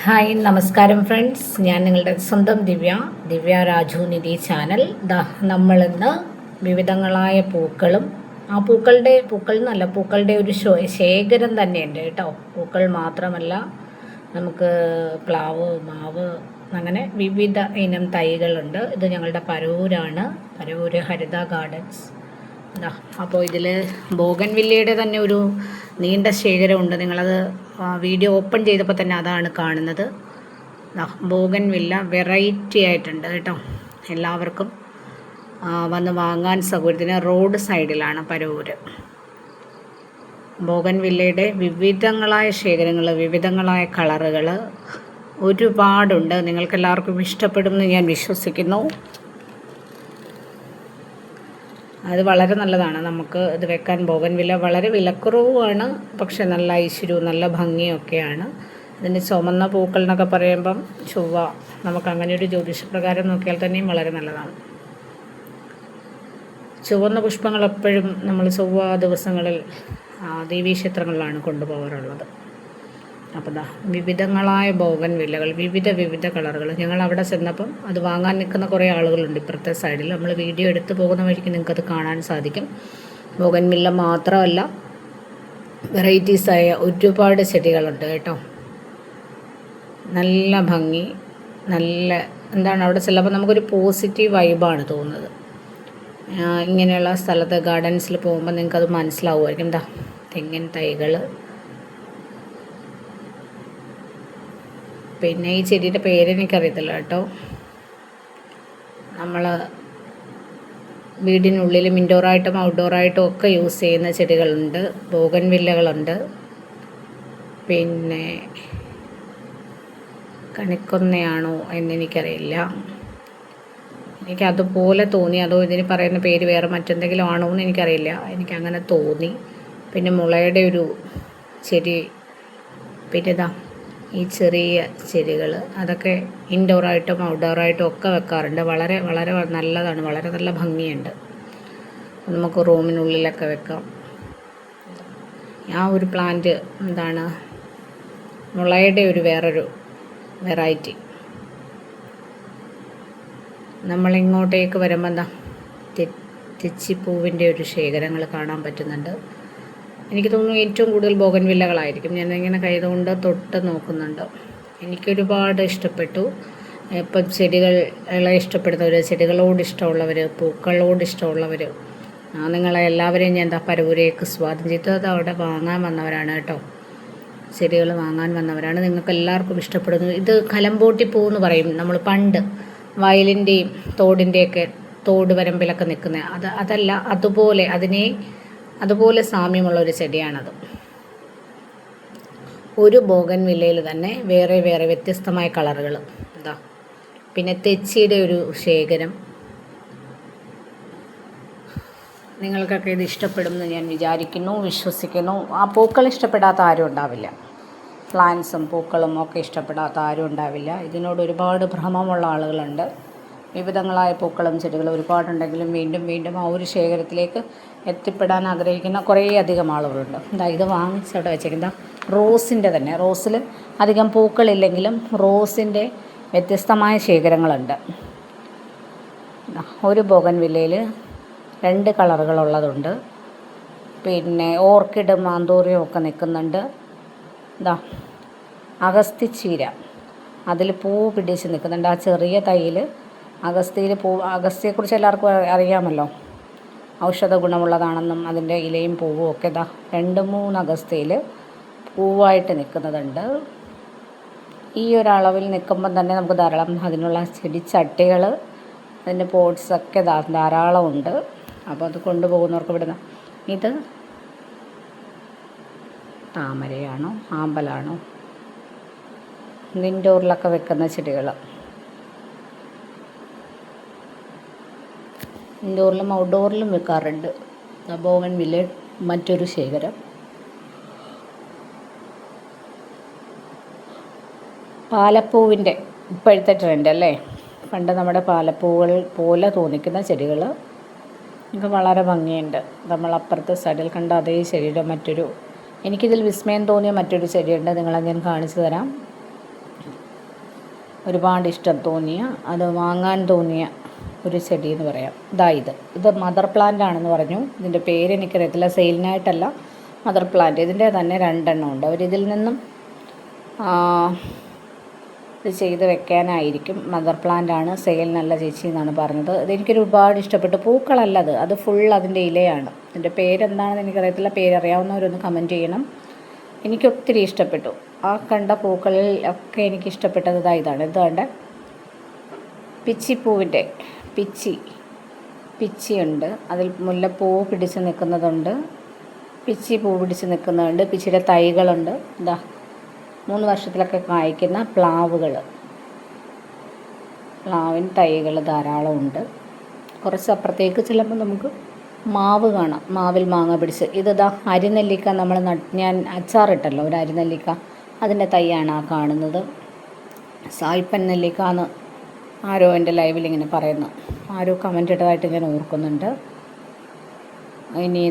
Hi നമസ്കാരം friends, ഞാൻ നിങ്ങളുടെ സ്വന്തം ദിവ്യ രാജു നിധി ചാനൽ. നമ്മളിന്ന് വിവിധങ്ങളായ പൂക്കളും പൂക്കളുടെ ഒരു ശേഖരം തന്നെയുണ്ട് കേട്ടോ. പൂക്കൾ മാത്രമല്ല, നമുക്ക് പ്ലാവ്, മാവ്, അങ്ങനെ വിവിധ ഇനം തൈകളുണ്ട്. ഇത് ഞങ്ങളുടെ പരവൂര് ഹരിത ഗാർഡൻസ്. അപ്പോൾ ഇതിൽ ബോഗൻവില്ലയുടെ തന്നെ ഒരു നീണ്ട ശേഖരമുണ്ട്. നിങ്ങളത് വീഡിയോ ഓപ്പൺ ചെയ്തപ്പോൾ തന്നെ അതാണ് കാണുന്നത്. ബോഗൻവില്ല വെറൈറ്റി ആയിട്ടുണ്ട് കേട്ടോ. എല്ലാവർക്കും വന്ന് വാങ്ങാൻ സൗകര്യത്തിന് റോഡ് സൈഡിലാണ് പരവൂര്. ബോഗൻവില്ലയുടെ വിവിധങ്ങളായ ശേഖരങ്ങൾ, വിവിധങ്ങളായ കളറുകൾ ഒരുപാടുണ്ട്. നിങ്ങൾക്കെല്ലാവർക്കും ഇഷ്ടപ്പെടുമെന്ന് ഞാൻ വിശ്വസിക്കുന്നു. അത് വളരെ നല്ലതാണ്. നമുക്ക് ഇത് വെക്കാൻ ബോഗൻവില്ല വളരെ വിലക്കുറവുമാണ്, പക്ഷെ നല്ല ഐശ്വര്യവും നല്ല ഭംഗിയൊക്കെയാണ്. ഇതിൻ്റെ ചുമന്ന പൂക്കൾ എന്നൊക്കെ പറയുമ്പം ചൊവ്വ, നമുക്ക് അങ്ങനെ ഒരു ജ്യോതിഷപ്രകാരം നോക്കിയാൽ തന്നെയും വളരെ നല്ലതാണ്. ചുവന്ന പുഷ്പങ്ങൾ എപ്പോഴും നമ്മൾ ചൊവ്വ ദിവസങ്ങളിൽ ദേവീക്ഷേത്രങ്ങളിലാണ് കൊണ്ടുപോകാറുള്ളത്. അപ്പോൾ വിവിധങ്ങളായ ബോഗൻവില്ലകൾ, വിവിധ കളറുകൾ. ഞങ്ങൾ അവിടെ ചെന്നപ്പം അത് വാങ്ങാൻ നിൽക്കുന്ന കുറേ ആളുകളുണ്ട് ഇപ്പുറത്തെ സൈഡിൽ. നമ്മൾ വീഡിയോ എടുത്ത് പോകുന്ന വഴിക്ക് നിങ്ങൾക്കത് കാണാൻ സാധിക്കും. ബോഗൻവില്ല മാത്രമല്ല, വെറൈറ്റീസായ ഒരുപാട് ചെടികളുണ്ട് കേട്ടോ. നല്ല ഭംഗി, നല്ല അവിടെ ചെല്ലുമ്പോൾ നമുക്കൊരു പോസിറ്റീവ് വൈബാണ് തോന്നുന്നത്. ഇങ്ങനെയുള്ള സ്ഥലത്ത് ഗാർഡൻസിൽ പോകുമ്പോൾ നിങ്ങൾക്കത് മനസ്സിലാവുമായിരിക്കും. തെങ്ങിൻ തൈകൾ, പിന്നെ ഈ ചെടിയുടെ പേരെനിക്കറിയത്തില്ല കേട്ടോ. നമ്മൾ വീടിനുള്ളിലും ഇൻഡോറായിട്ടും ഔട്ട്ഡോറായിട്ടും ഒക്കെ യൂസ് ചെയ്യുന്ന ചെടികളുണ്ട്. ബോഗൻവില്ലകളുണ്ട്. പിന്നെ കണിക്കൊന്നയാണോ എന്നെനിക്കറിയില്ല. എനിക്കതുപോലെ തോന്നി. അതോ ഇതിന് പറയുന്ന പേര് വേറെ മറ്റെന്തെങ്കിലും ആണോ എന്ന് എനിക്കറിയില്ല. എനിക്കങ്ങനെ തോന്നി. പിന്നെ മുളയുടെ ഒരു ചെടി, പിന്നെ ഈ ചെറിയ ചെടികൾ, അതൊക്കെ ഇൻഡോറായിട്ടും ഔട്ട്ഡോറായിട്ടും ഒക്കെ വെക്കാറുണ്ട്. വളരെ വളരെ നല്ലതാണ്, വളരെ നല്ല ഭംഗിയുണ്ട്. നമുക്ക് റൂമിനുള്ളിലൊക്കെ വെക്കാം. ആ ഒരു പ്ലാന്റ് മുളയുടെ ഒരു വേറൊരു വെറൈറ്റി. നമ്മളിങ്ങോട്ടേക്ക് വരുമ്പോൾ തെച്ചിപ്പൂവിൻ്റെ ഒരു ശേഖരങ്ങൾ കാണാൻ പറ്റുന്നുണ്ട്. എനിക്ക് തോന്നുന്നു ഏറ്റവും കൂടുതൽ ബോഗൻവില്ലകളായിരിക്കും. ഞാനിങ്ങനെ കൈകൊണ്ട് തൊട്ട് നോക്കുന്നുണ്ട്. എനിക്കൊരുപാട് ഇഷ്ടപ്പെട്ടു. ഇപ്പം ചെടികളെ ഇഷ്ടപ്പെടുന്നവർ, ചെടികളോട് ഇഷ്ടമുള്ളവർ, പൂക്കളോട് ഇഷ്ടമുള്ളവർ, നിങ്ങളെ എല്ലാവരെയും ഞാൻ പരവൂരേക്ക് സ്വാഗതം ചെയ്തു. അത് അവിടെ വാങ്ങാൻ വന്നവരാണ് കേട്ടോ. ചെടികൾ വാങ്ങാൻ വന്നവരാണ്. നിങ്ങൾക്ക് എല്ലാവർക്കും ഇഷ്ടപ്പെടുന്നു. ഇത് കലമ്പോട്ടി പൂ എന്ന് പറയും. നമ്മൾ പണ്ട് വയലിൻ്റെയും തോടിൻ്റെയൊക്കെ തോട് വരമ്പിലൊക്കെ നിൽക്കുന്നത് അതല്ല, അതുപോലെ സാമ്യമുള്ള ഒരു ചെടിയാണത്. ഒരു ബോഗൻവില്ലയിൽ തന്നെ വേറെ വേറെ വ്യത്യസ്തമായ കളറുകൾ. പിന്നെ തെച്ചിയുടെ ഒരു ശേഖരം. നിങ്ങൾക്കൊക്കെ ഇത് ഇഷ്ടപ്പെടുമെന്ന് ഞാൻ വിശ്വസിക്കുന്നു. ആ പൂക്കൾ ഇഷ്ടപ്പെടാത്ത ആരും ഉണ്ടാവില്ല. പ്ലാന്റ്സും പൂക്കളും ഒക്കെ ഇഷ്ടപ്പെടാത്ത ആരും ഉണ്ടാവില്ല. ഇതിനോട് ഒരുപാട് ഭ്രമമുള്ള ആളുകളുണ്ട്. വിവിധങ്ങളായ പൂക്കളും ചെടികളും ഒരുപാടുണ്ടെങ്കിലും വീണ്ടും ആ ഒരു ശേഖരത്തിലേക്ക് എത്തിപ്പെടാൻ ആഗ്രഹിക്കുന്ന കുറേ അധികം ആളുകളുണ്ട്. ഇത് വാങ്ങിച്ചവിടെ വെച്ചേക്കുന്ന റോസിൽ അധികം പൂക്കളില്ലെങ്കിലും റോസിൻ്റെ വ്യത്യസ്തമായ ശേഖരങ്ങളുണ്ട്. ഒരു ബോഗൻവില്ലയിൽ 2 കളറുകളുള്ളതുണ്ട്. പിന്നെ ഓർക്കിഡ്, മാന്തോറിയം ഒക്കെ നിൽക്കുന്നുണ്ട്. അഗസ്തിച്ചീര, അതിൽ പൂ പിടിച്ച് നിൽക്കുന്നുണ്ട്. ആ ചെറിയ തൈയിൽ അഗസ്തിയെക്കുറിച്ച് എല്ലാവർക്കും അറിയാമല്ലോ. ഔഷധ ഗുണമുള്ളതാണെന്നും അതിൻ്റെ ഇലയും പൂവും ഒക്കെ 2-3 അഗസ്തിയിൽ പൂവായിട്ട് നിൽക്കുന്നതുണ്ട്. ഈ ഒരളവിൽ നിൽക്കുമ്പം തന്നെ നമുക്ക് ധാരാളം അതിനുള്ള ചെടിച്ചട്ടികൾ, അതിൻ്റെ പോട്ട്സൊക്കെ ധാരാളമുണ്ട്. അപ്പോൾ അത് കൊണ്ടുപോകുന്നവർക്ക് ഇവിടുന്ന്. ഇത് താമരയാണോ ആമ്പലാണോ? ഇൻഡോറിലൊക്കെ വെക്കുന്ന ചെടികൾ. ഇൻഡോറിലും ഔട്ട്ഡോറിലും വെക്കാറുണ്ട്. ബോഗൻവില്ല മറ്റൊരു ശേഖരം. പാലപ്പൂവിൻ്റെ ഇപ്പോഴത്തെ ട്രെൻഡ് അല്ലേ. പണ്ട് നമ്മുടെ പാലപ്പൂവുകൾ പോലെ തോന്നിക്കുന്ന ചെടികൾ. ഇത് വളരെ ഭംഗിയുണ്ട്. നമ്മളപ്പുറത്തെ സൈഡിൽ കണ്ട അതേ ചെടിയുടെ എനിക്കിതിൽ വിസ്മയം തോന്നിയ മറ്റൊരു ചെടിയുണ്ട്. നിങ്ങളെ ഞാൻ കാണിച്ചു തരാം. ഒരുപാട് ഇഷ്ടം തോന്നിയ, അത് വാങ്ങാൻ തോന്നിയ ഒരു ചെടി എന്ന് പറയാം. ഇത് മദർ പ്ലാന്റ് ആണെന്ന് പറഞ്ഞു. ഇതിൻ്റെ പേര് എനിക്കറിയത്തില്ല, സെയിലിനായിട്ടല്ല, മദർ പ്ലാന്റ്. ഇതിൻ്റെ തന്നെ 2 എണ്ണം ഉണ്ട്. അവരിതിൽ നിന്നും ഇത് ചെയ്ത് വെക്കാനായിരിക്കും. മദർ പ്ലാന്റ് ആണ്, സെയിലിനല്ല ചേച്ചി എന്നാണ് പറഞ്ഞത്. ഇതെനിക്കൊരു ഒരുപാട് ഇഷ്ടപ്പെട്ടു. പൂക്കളല്ലത്, അത് ഫുൾ അതിൻ്റെ ഇലയാണ്. ഇതിൻ്റെ പേരെന്താണെന്ന് എനിക്കറിയത്തില്ല. പേരറിയാവുന്നവരൊന്ന് കമൻറ്റ് ചെയ്യണം. എനിക്കൊത്തിരി ഇഷ്ടപ്പെട്ടു. ആ കണ്ട പൂക്കളിൽ ഒക്കെ എനിക്കിഷ്ടപ്പെട്ടത് ഇതാണ്. ഇതുകൊണ്ട് പിച്ചിപ്പൂവിൻ്റെ പിച്ചിയുണ്ട്. അതിൽ മുല്ലപ്പൂ പിടിച്ച് നിൽക്കുന്നതുണ്ട്, പിച്ചി പൂ പിടിച്ച് നിൽക്കുന്നുണ്ട്, പിച്ചിയുടെ തൈകളുണ്ട്. 3 വർഷത്തിലൊക്കെ കായ്ക്കുന്ന പ്ലാവിൻ തൈകൾ ധാരാളമുണ്ട്. കുറച്ച് അപ്പുറത്തേക്ക് ചിലപ്പോൾ നമുക്ക് മാവ് കാണാം, മാവിൽ മാങ്ങ പിടിച്ച്. അരിനെല്ലിക്ക ഞാൻ അച്ചാറിട്ടല്ലോ ഒരു അരിനെല്ലിക്ക, അതിൻ്റെ തൈയാണ് ആ കാണുന്നത്. സായിപ്പൻ നെല്ലിക്ക എന്ന് ആരോ എൻ്റെ ലൈവിൽ ഇങ്ങനെ പറയുന്നു, ആരോ കമൻ്റ് ഇട്ടതായിട്ട് ഞാൻ ഓർക്കുന്നുണ്ട്. ഇനി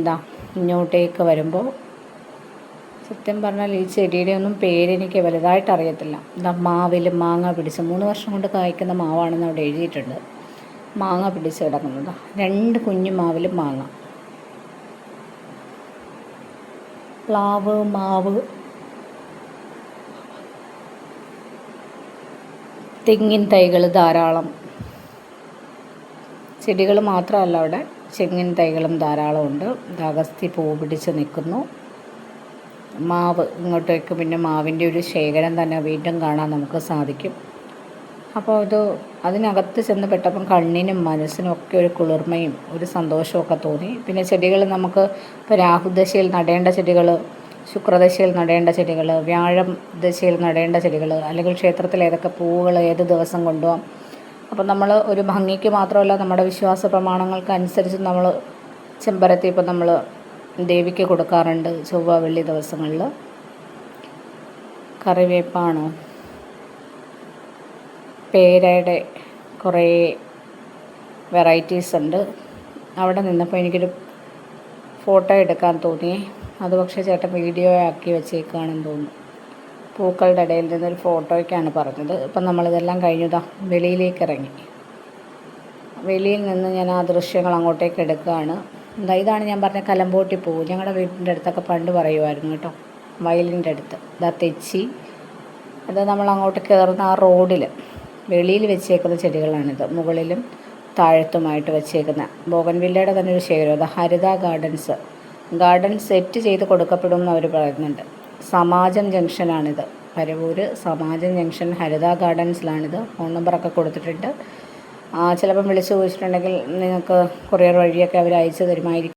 ഇങ്ങോട്ടേക്ക് വരുമ്പോൾ സത്യം പറഞ്ഞാൽ ഈ ചെടിയുടെ ഒന്നും പേരെനിക്ക് വലുതായിട്ട് അറിയത്തില്ല. മാവിൽ മാങ്ങ പിടിച്ച് 3 വർഷം കൊണ്ട് കായ്ക്കുന്ന മാവാണെന്ന് അവിടെ എഴുതിയിട്ടുണ്ട്. മാങ്ങ പിടിച്ച് കിടക്കുന്നത് 2 കുഞ്ഞു മാവിലും മാങ്ങ. പ്ലാവ്, മാവ്, തെങ്ങിൻ തൈകൾ ധാരാളം. ചെടികൾ മാത്രമല്ല, അവിടെ തെങ്ങിൻ തൈകളും ധാരാളമുണ്ട്. അഗസ്തി പൂ പിടിച്ച് നിൽക്കുന്നു. മാവ് ഇങ്ങോട്ടേക്ക്, പിന്നെ മാവിൻ്റെ ഒരു ശേഖരം തന്നെ വീണ്ടും കാണാൻ നമുക്ക് സാധിക്കും. അപ്പോൾ അതിനകത്ത് ചെന്ന് പെട്ടപ്പം കണ്ണിനും മനസ്സിനും ഒക്കെ ഒരു കുളിർമയും ഒരു സന്തോഷമൊക്കെ തോന്നി. പിന്നെ ചെടികൾ നമുക്ക് ഇപ്പോൾ രാഹുദശയിൽ നടേണ്ട ചെടികൾ, ശുക്രദശയിൽ നടേണ്ട ചെടികൾ, വ്യാഴം ദശയിൽ നടേണ്ട ചെടികൾ, അല്ലെങ്കിൽ ക്ഷേത്രത്തിൽ ഏതൊക്കെ പൂവുകൾ ഏത് ദിവസം കൊണ്ടുപോകാം. അപ്പം നമ്മൾ ഒരു ഭംഗിക്ക് മാത്രമല്ല, നമ്മുടെ വിശ്വാസ പ്രമാണങ്ങൾക്കനുസരിച്ച് നമ്മൾ ചെമ്പരത്തി ഇപ്പം നമ്മൾ ദേവിക്ക് കൊടുക്കാറുണ്ട് ചൊവ്വ വെള്ളി ദിവസങ്ങളിൽ. കറിവേപ്പാണോ, പേരയുടെ കുറേ വെറൈറ്റീസ് ഉണ്ട്. അവിടെ നിന്നപ്പോൾ എനിക്കൊരു ഫോട്ടോ എടുക്കാൻ തോന്നി. അത് പക്ഷേ ചേട്ടൻ വീഡിയോ ആക്കി വെച്ചേക്കാണെന്ന് തോന്നുന്നു. പൂക്കളുടെ ഇടയിൽ നിന്നൊരു ഫോട്ടോയ്ക്കാണ് പറഞ്ഞത്. ഇപ്പം നമ്മളിതെല്ലാം കഴിഞ്ഞതാ വെളിയിലേക്ക് ഇറങ്ങി. വെളിയിൽ നിന്ന് ഞാൻ ആ ദൃശ്യങ്ങൾ അങ്ങോട്ടേക്ക് എടുക്കുകയാണ്. ഇതാണ് ഞാൻ പറഞ്ഞ കലമ്പോട്ടി പൂ. ഞങ്ങളുടെ വീടിൻ്റെ അടുത്തൊക്കെ പണ്ട് പറയുമായിരുന്നു കേട്ടോ, വയലിൻ്റെ അടുത്ത്. തെച്ചി, അത് നമ്മൾ അങ്ങോട്ട് കയറുന്ന ആ റോഡിൽ വെളിയിൽ വെച്ചേക്കുന്ന ചെടികളാണിത്. മുകളിലും താഴത്തുമായിട്ട് വെച്ചേക്കുന്ന ബോഗൻവില്ലയുടെ തന്നെ ഒരു ശേഖരം. ഹരിത ഗാർഡൻ സെറ്റ് ചെയ്ത് കൊടുക്കപ്പെടും എന്ന് അവർ പറയുന്നുണ്ട്. സമാജം ജംഗ്ഷനാണിത്, പരവൂര് സമാജം ജംഗ്ഷൻ ഹരിത ഗാർഡൻസിലാണിത്. ഫോൺ നമ്പറൊക്കെ കൊടുത്തിട്ടുണ്ട്. ചിലപ്പം വിളിച്ച് ചോദിച്ചിട്ടുണ്ടെങ്കിൽ നിങ്ങൾക്ക് കൊറിയർ വഴിയൊക്കെ അവർ അയച്ചു തരുമായിരിക്കും.